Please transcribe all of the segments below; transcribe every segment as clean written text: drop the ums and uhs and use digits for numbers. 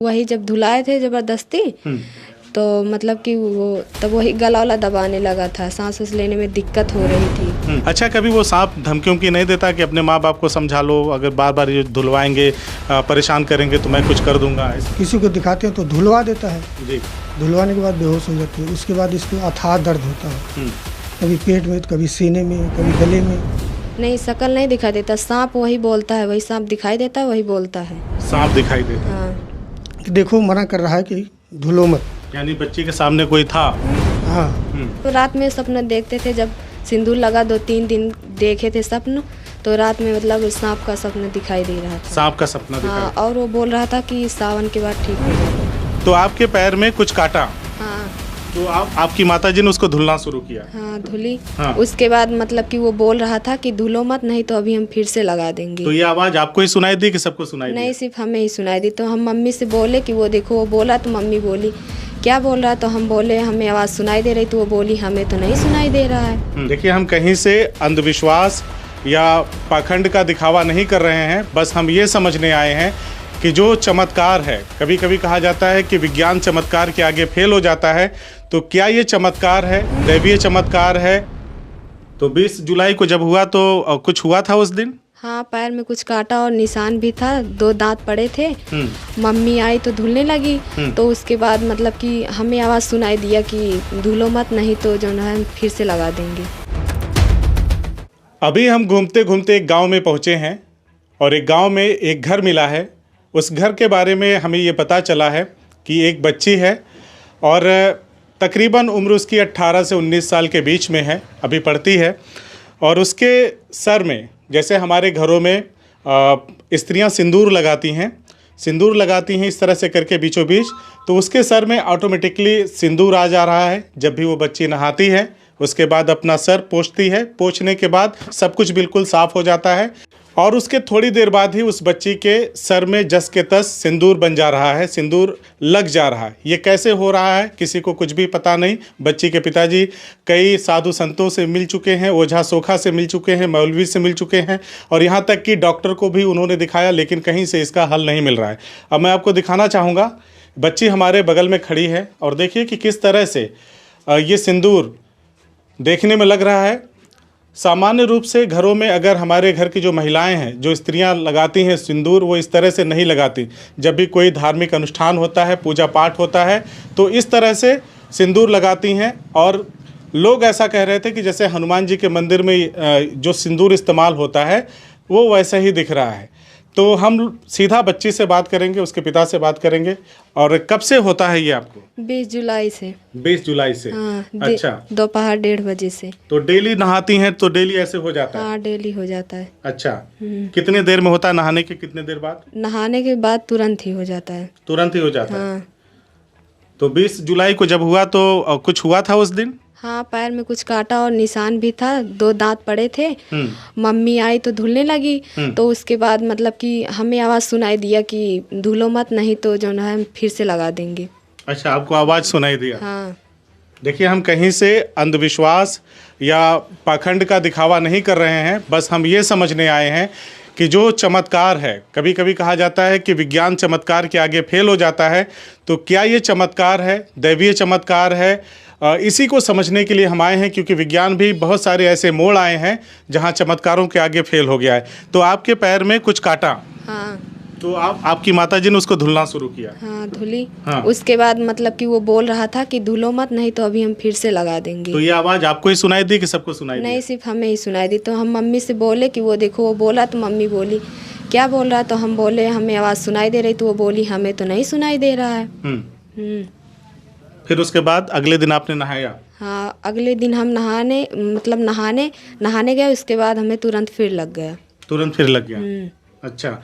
वही जब धुलाए थे जबरदस्ती तो मतलब कि वो तब वही गला वाला दबाने लगा था, सांस उस लेने में दिक्कत हो रही थी। अच्छा, कभी वो सांप धमकियों की नहीं देता कि अपने माँ बाप को समझा लो, अगर बार बार ये धुलवाएंगे परेशान करेंगे तो मैं कुछ कर दूंगा? किसी को दिखाते हैं तो धुलवा देता है जी। धुलवाने के बाद बेहोश हो जाती है, उसके बाद इसको अथाह दर्द होता है, कभी पेट में, कभी सीने में, कभी गले में। नहीं, शकल नहीं दिखाई देता, सांप वही बोलता है, वही सांप दिखाई देता है, वही बोलता है। सांप दिखाई देता? हाँ। देखो मना कर रहा है कि धुलो मत, यानी बच्ची के सामने कोई था? हाँ। तो रात में सपना देखते थे, जब सिंदूर लगा 2-3 दिन देखे थे सपन, तो रात में मतलब सांप का सपना दिखाई दे रहा था। सांप का सपना दिखाई? हाँ, और वो बोल रहा था कि सावन के बाद ठीक हो जाएगा। तो आपके पैर में कुछ काटा? हाँ। तो आपकी माताजी ने उसको धुलना शुरू किया? हाँ, धुली। हाँ। उसके बाद मतलब कि वो बोल रहा था कि धुलो मत, नहीं तो अभी हम फिर से लगा देंगे। तो ये आवाज आपको ही सुनाई दी कि सबको सुनाई दी? नहीं, सिर्फ हमें ही सुनाई दी। तो हम मम्मी से बोले कि वो देखो वो बोला, तो मम्मी बोली क्या बोल रहा है, तो हम बोले हमें आवाज़ सुनाई दे रही, तो वो बोली हमें तो नहीं सुनाई दे रहा है। देखिए, हम कहीं से अंधविश्वास या पाखंड का दिखावा नहीं कर रहे हैं, बस हम ये समझने आए हैं कि जो चमत्कार है, कभी कभी कहा जाता है कि विज्ञान चमत्कार के आगे फेल हो जाता है, तो क्या ये चमत्कार है, दैवीय चमत्कार है? तो 20 जुलाई को जब हुआ तो कुछ हुआ था उस दिन? हाँ, पैर में कुछ काटा और निशान भी था, 2 दांत पड़े थे। मम्मी आई तो धुलने लगी, तो उसके बाद मतलब कि हमें आवाज़ सुनाई दिया कि धुलो मत, नहीं तो जो है हम फिर से लगा देंगे। अभी हम घूमते घूमते एक गांव में पहुंचे हैं और एक गांव में एक घर मिला है। उस घर के बारे में हमें ये पता चला है कि एक बच्ची है और तकरीबन उम्र उसकी 18 से 19 साल के बीच में है, अभी पढ़ती है। और उसके सर में, जैसे हमारे घरों में स्त्रियां सिंदूर लगाती हैं इस तरह से करके बीचों बीच, तो उसके सर में ऑटोमेटिकली सिंदूर आ जा रहा है। जब भी वो बच्ची नहाती है उसके बाद अपना सर पोंछती है, पोंछने के बाद सब कुछ बिल्कुल साफ़ हो जाता है और उसके थोड़ी देर बाद ही उस बच्ची के सर में जस के तस सिंदूर बन जा रहा है, सिंदूर लग जा रहा है। ये कैसे हो रहा है किसी को कुछ भी पता नहीं। बच्ची के पिताजी कई साधु संतों से मिल चुके हैं, ओझा सोखा से मिल चुके हैं, मौलवी से मिल चुके हैं और यहाँ तक कि डॉक्टर को भी उन्होंने दिखाया, लेकिन कहीं से इसका हल नहीं मिल रहा है। अब मैं आपको दिखाना चाहूँगा, बच्ची हमारे बगल में खड़ी है और देखिए कि किस तरह से ये सिंदूर देखने में लग रहा है। सामान्य रूप से घरों में अगर हमारे घर की जो महिलाएं हैं, जो स्त्रियां लगाती हैं सिंदूर, वो इस तरह से नहीं लगाती। जब भी कोई धार्मिक अनुष्ठान होता है, पूजा पाठ होता है, तो इस तरह से सिंदूर लगाती हैं। और लोग ऐसा कह रहे थे कि जैसे हनुमान जी के मंदिर में जो सिंदूर इस्तेमाल होता है वो वैसा ही दिख रहा है। तो हम सीधा बच्ची से बात करेंगे, उसके पिता से बात करेंगे। और कब से होता है ये आपको? 20 जुलाई से। 20 जुलाई से? हाँ, अच्छा, दोपहर 1:30 बजे से। तो डेली नहाती हैं तो डेली ऐसे हो जाता है? हाँ, डेली हो जाता है। अच्छा, कितने देर में होता है? नहाने के कितने देर बाद? नहाने के बाद तुरंत ही हो जाता है। तुरंत ही हो जाता है? हाँ। तो 20 जुलाई को जब हुआ तो कुछ हुआ था उस दिन? हाँ, पैर में कुछ काटा और निशान भी था, 2 दांत पड़े थे। मम्मी आई तो धुलने लगी, तो उसके बाद मतलब कि हमें आवाज़ सुनाई दिया कि धुलो मत, नहीं तो जो है हम फिर से लगा देंगे। अच्छा, आपको आवाज़ सुनाई दिया? हाँ। देखिए, हम कहीं से अंधविश्वास या पाखंड का दिखावा नहीं कर रहे हैं, बस हम ये समझने आए हैं कि जो चमत्कार है, कभी कभी कहा जाता है कि विज्ञान चमत्कार के आगे फेल हो जाता है, तो क्या ये चमत्कार है, दैवीय चमत्कार है? इसी को समझने के लिए हम आए हैं, क्योंकि विज्ञान भी बहुत सारे ऐसे मोड़ आए हैं जहां चमत्कारों के आगे फेल हो गया है। तो आपके पैर में कुछ काटा? हाँ। तो आपकी माताजी ने उसको धुलना शुरू किया? हाँ, धुली। हाँ। उसके बाद मतलब कि वो बोल रहा था कि धुलो मत, नहीं तो अभी हम फिर से लगा देंगे। तो ये आवाज़ आपको ही सुनाई दी कि सबको सुनाई दी? नहीं, सिर्फ हमें ही सुनाई दी। तो हम मम्मी से बोले कि वो देखो वो बोला, तो मम्मी बोली क्या बोल रहा है, तो हम बोले हमें आवाज़ सुनाई दे रही, तो वो बोली हमें तो नहीं सुनाई दे रहा है। फिर उसके बाद अगले दिन आपने नहाया? हाँ, अगले दिन हम नहाने गए, उसके बाद हमें तुरंत फिर लग गया। तुरंत फिर लग गया? अच्छा,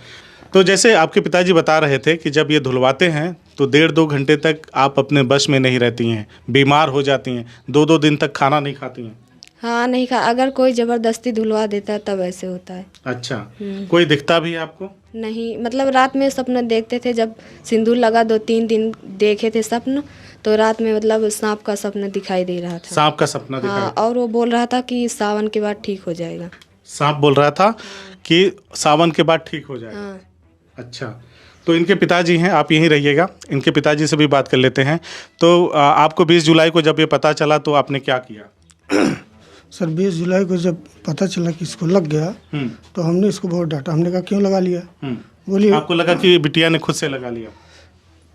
तो जैसे आपके पिताजी बता रहे थे कि जब ये धुलवाते हैं तो 1.5-2 घंटे तक आप अपने बश में नहीं रहती हैं, बीमार हो जाती हैं, 2-2 दिन तक खाना नहीं खाती हैं? हाँ, नहीं खा, अगर कोई ज़बरदस्ती धुलवा देता है तब ऐसे होता है। अच्छा, कोई दिखता भी है आपको? नहीं, मतलब रात में सपना देखते थे, जब सिंदूर लगा 2-3 दिन देखे थे सपन, तो रात में मतलब सांप का सपना दिखाई दे रहा था। सांप का सपना दिखाई? हाँ, और वो बोल रहा था कि सावन के बाद ठीक हो जाएगा। सांप बोल रहा था कि सावन के बाद ठीक हो जाएगा? हाँ। अच्छा, तो इनके पिताजी हैं, आप यहीं रहिएगा, इनके पिताजी से भी बात कर लेते हैं। तो आपको 20 जुलाई को जब ये पता चला तो आपने क्या किया? सर 20 जुलाई को जब पता चला कि इसको लग गया तो हमने इसको बहुत डांटा। हमने कहा क्यों लगा लिया? बोलिए आपको लगा कि बिटिया ने खुद से लगा लिया?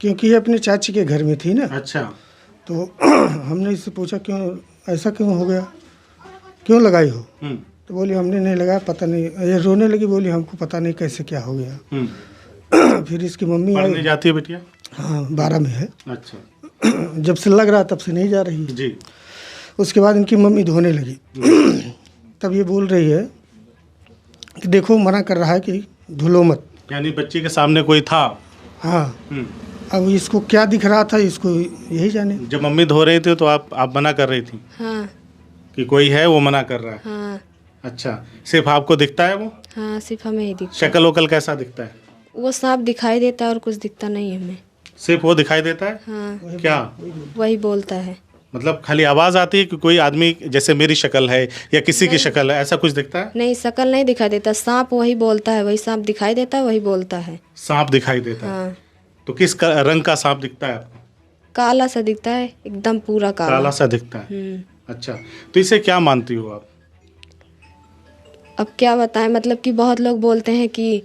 क्योंकि ये अपने चाची के घर में थी ना। अच्छा। तो हमने इससे पूछा क्यों ऐसा क्यों हो गया, क्यों लगाई हो? तो बोली हमने नहीं लगाया, पता नहीं। ये रोने लगी, बोली हमको पता नहीं कैसे क्या हो गया। फिर इसकी मम्मी पढ़ने जाती है बिटिया? हाँ 12 में है। अच्छा। जब से लग रहा तब से नहीं जा रही जी। उसके बाद इनकी मम्मी धोने लगी। तब ये बोल रही है कि देखो मना कर रहा है कि धुलो मत। यानी बच्ची के सामने कोई था? हाँ। अब इसको क्या दिख रहा था इसको यही जाने। जब मम्मी धो रही थी तो आप मना कर रही थी? हाँ। कि कोई है वो मना कर रहा है? हाँ। अच्छा, सिर्फ आपको दिखता है वो? हाँ सिर्फ हमें ही दिखता है। शक्ल वकल कैसा दिखता है? वो सांप दिखाई देता है और कुछ दिखता नहीं है हमें। सिर्फ वो दिखाई देता है? हाँ। क्या? वही बोलता है। मतलब खाली आवाज़ आती है कि कोई आदमी जैसे मेरी शक्ल है या किसी की शक्ल है, ऐसा कुछ दिखता है? नहीं शक्ल नहीं दिखाई देता, सांप वही बोलता है, वही सांप दिखाई देता है वही बोलता है। सांप दिखाई देता है? हाँ। तो किस रंग का सांप दिखता है आपको? काला सा दिखता है, एकदम पूरा काला। काला सा दिखता है। अच्छा, तो इसे क्या मानती हो आप? अब क्या बताएं, मतलब कि बहुत लोग बोलते हैं कि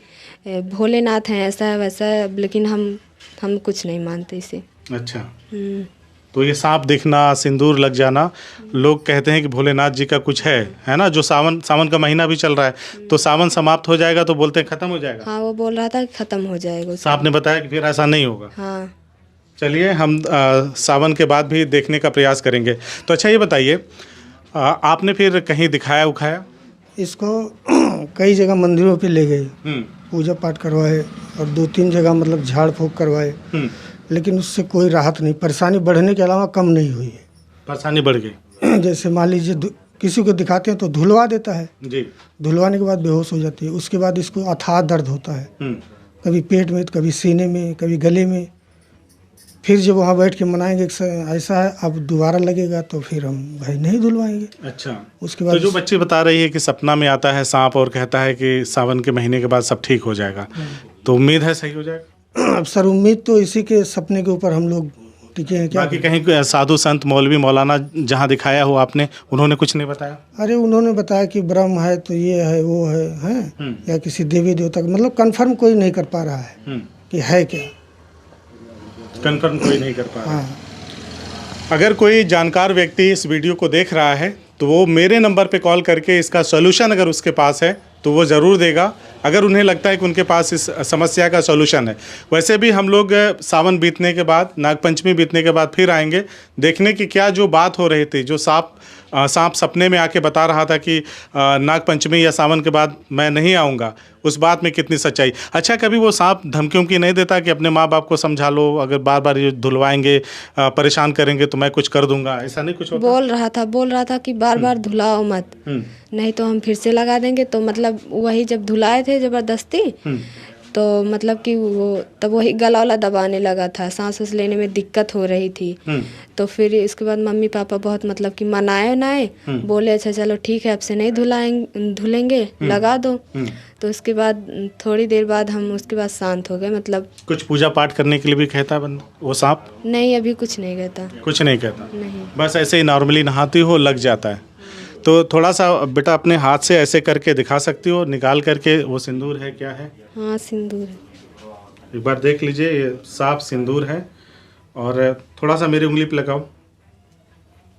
भोलेनाथ हैं, ऐसा है वैसा है, लेकिन हम कुछ नहीं मानते इसे। अच्छा। तो ये सांप दिखना, सिंदूर लग जाना, लोग कहते हैं कि भोलेनाथ जी का कुछ है ना? जो सावन का महीना भी चल रहा है, तो सावन समाप्त हो जाएगा तो बोलते हैं खत्म हो जाएगा। हाँ वो बोल रहा था कि खत्म हो जाएगा। सांप ने बताया कि फिर ऐसा नहीं होगा। हाँ। चलिए हम सावन के बाद भी देखने का प्रयास करेंगे। तो अच्छा ये बताइए, आपने फिर कहीं दिखाया उखाया इसको? कई जगह मंदिरों पे ले गए, पूजा पाठ करवाए और 2-3 जगह मतलब झाड़ फूँक करवाए, लेकिन उससे कोई राहत नहीं। परेशानी बढ़ने के अलावा कम नहीं हुई है। परेशानी बढ़ गई? जैसे मान लीजिए किसी को दिखाते हैं तो धुलवा देता है जी। धुलवाने के बाद बेहोश हो जाती है। उसके बाद इसको अथाह दर्द होता है, कभी पेट में, कभी सीने में, कभी गले में। फिर जब वहाँ बैठ के मनाएंगे ऐसा है अब दोबारा लगेगा तो फिर हम भाई नहीं धुलवाएंगे। अच्छा। उसके बाद तो जो बच्ची बता रही है कि सपना में आता है सांप और कहता है कि सावन के महीने के बाद सब ठीक हो जाएगा, तो उम्मीद है सही हो जाएगा? अब सर उम्मीद तो इसी के सपने के ऊपर हम लोग टिके हैं। क्या बाकी कहीं साधु संत मौलवी मौलाना जहाँ दिखाया हो आपने, उन्होंने कुछ नहीं बताया? अरे उन्होंने बताया कि ब्रह्म है तो ये है वो है, हैं? या किसी देवी देवता का, मतलब कंफर्म कोई नहीं कर पा रहा है कि है क्या। कंफर्म कोई नहीं कर पा रहा। हाँ। अगर कोई जानकार व्यक्ति इस वीडियो को देख रहा है तो वो मेरे नंबर पे कॉल करके इसका सॉल्यूशन अगर उसके पास है तो वो ज़रूर देगा, अगर उन्हें लगता है कि उनके पास इस समस्या का सॉल्यूशन है। वैसे भी हम लोग सावन बीतने के बाद, नागपंचमी बीतने के बाद फिर आएंगे देखने की क्या जो बात हो रही थी, जो सांप सपने में आके बता रहा था कि नागपंचमी या सावन के बाद मैं नहीं आऊँगा, उस बात में कितनी सच्चाई। अच्छा, कभी वो सांप धमकियों की नहीं देता कि अपने माँ बाप को समझा लो, अगर बार बार ये धुलवाएंगे परेशान करेंगे तो मैं कुछ कर दूंगा, ऐसा नहीं कुछ होता? बोल रहा था कि बार बार धुलाओ मत, नहीं तो हम फिर से लगा देंगे। तो मतलब वही जब धुलाए थे ज़बरदस्ती, तो मतलब कि वो तब वही गला वाला दबाने लगा था, सांस उस लेने में दिक्कत हो रही थी। तो फिर इसके बाद मम्मी पापा बहुत मतलब कि मनाए, बोले अच्छा चलो ठीक है अब से नहीं धुलेंगे, लगा दो। तो उसके बाद थोड़ी देर बाद हम उसके बाद शांत हो गए। मतलब कुछ पूजा पाठ करने के लिए भी कहता है बंदा वो सांप? नहीं अभी कुछ नहीं कहता। कुछ नहीं कहता? नहीं। बस ऐसे ही नॉर्मली नहाती हो लग जाता है। तो थोड़ा सा बेटा अपने हाथ से ऐसे करके दिखा सकती हो, निकाल करके वो सिंदूर है क्या है? हाँ सिंदूर है। एक बार देख लीजिए, ये साफ सिंदूर है। और थोड़ा सा मेरी उंगली पे लगाओ,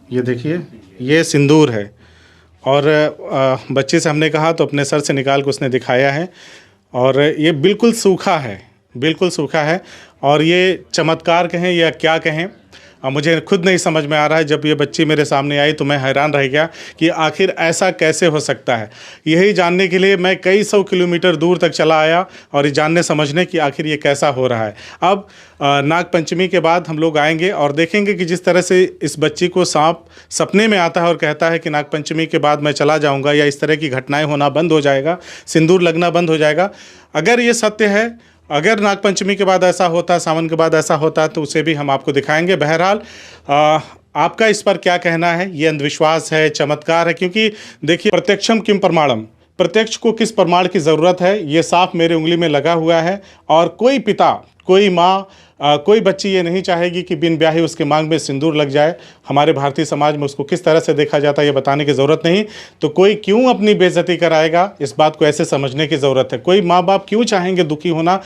ये देखिए ये सिंदूर है। और बच्चे से हमने कहा तो अपने सर से निकाल के उसने दिखाया है, और ये बिल्कुल सूखा है, बिल्कुल सूखा है। और ये चमत्कार कहें या क्या कहें, मुझे खुद नहीं समझ में आ रहा है। जब ये बच्ची मेरे सामने आई तो मैं हैरान रह गया कि आखिर ऐसा कैसे हो सकता है। यही जानने के लिए मैं कई 100 किलोमीटर दूर तक चला आया और ये जानने समझने कि आखिर ये कैसा हो रहा है। अब नागपंचमी के बाद हम लोग आएंगे और देखेंगे कि जिस तरह से इस बच्ची को सांप सपने में आता है और कहता है कि नागपंचमी के बाद मैं चला जाऊँगा, या इस तरह की घटनाएँ होना बंद हो जाएगा, सिंदूर लगना बंद हो जाएगा। अगर ये सत्य है, अगर नागपंचमी के बाद ऐसा होता, सावन के बाद ऐसा होता, तो उसे भी हम आपको दिखाएंगे। बहरहाल आपका इस पर क्या कहना है? ये अंधविश्वास है, चमत्कार है? क्योंकि देखिए प्रत्यक्षम किम प्रमाणम, प्रत्यक्ष को किस प्रमाण की ज़रूरत है, ये साफ मेरे उंगली में लगा हुआ है। और कोई पिता, कोई माँ, कोई बच्ची ये नहीं चाहेगी कि बिन ब्याही उसके मांग में सिंदूर लग जाए। हमारे भारतीय समाज में उसको किस तरह से देखा जाता है ये बताने की ज़रूरत नहीं। तो कोई क्यों अपनी बेइज्जती कराएगा, इस बात को ऐसे समझने की ज़रूरत है। कोई माँ बाप क्यों चाहेंगे दुखी होना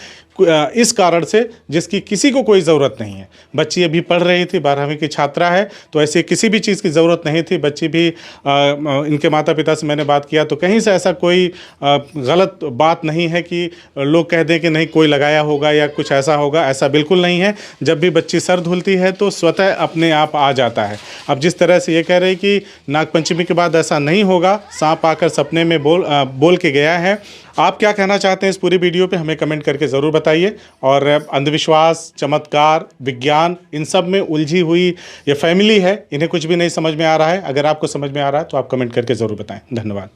इस कारण से जिसकी किसी को कोई ज़रूरत नहीं है। बच्ची अभी पढ़ रही थी, 12वीं की छात्रा है, तो ऐसे किसी भी चीज़ की ज़रूरत नहीं थी। बच्ची भी इनके माता पिता से मैंने बात किया तो कहीं से ऐसा कोई गलत बात नहीं है कि लोग कह दें कि नहीं कोई लगाया होगा या कुछ ऐसा होगा, ऐसा बिल्कुल नहीं है। जब भी बच्ची सर धुलती है तो स्वतः अपने आप आ जाता है। अब जिस तरह से ये कह रहे कि नागपंचमी के बाद ऐसा नहीं होगा, सांप आकर सपने में बोल के गया है। आप क्या कहना चाहते हैं इस पूरी वीडियो पे हमें कमेंट करके ज़रूर बताइए। और अंधविश्वास, चमत्कार, विज्ञान, इन सब में उलझी हुई ये फैमिली है, इन्हें कुछ भी नहीं समझ में आ रहा है। अगर आपको समझ में आ रहा है तो आप कमेंट करके ज़रूर बताएं। धन्यवाद।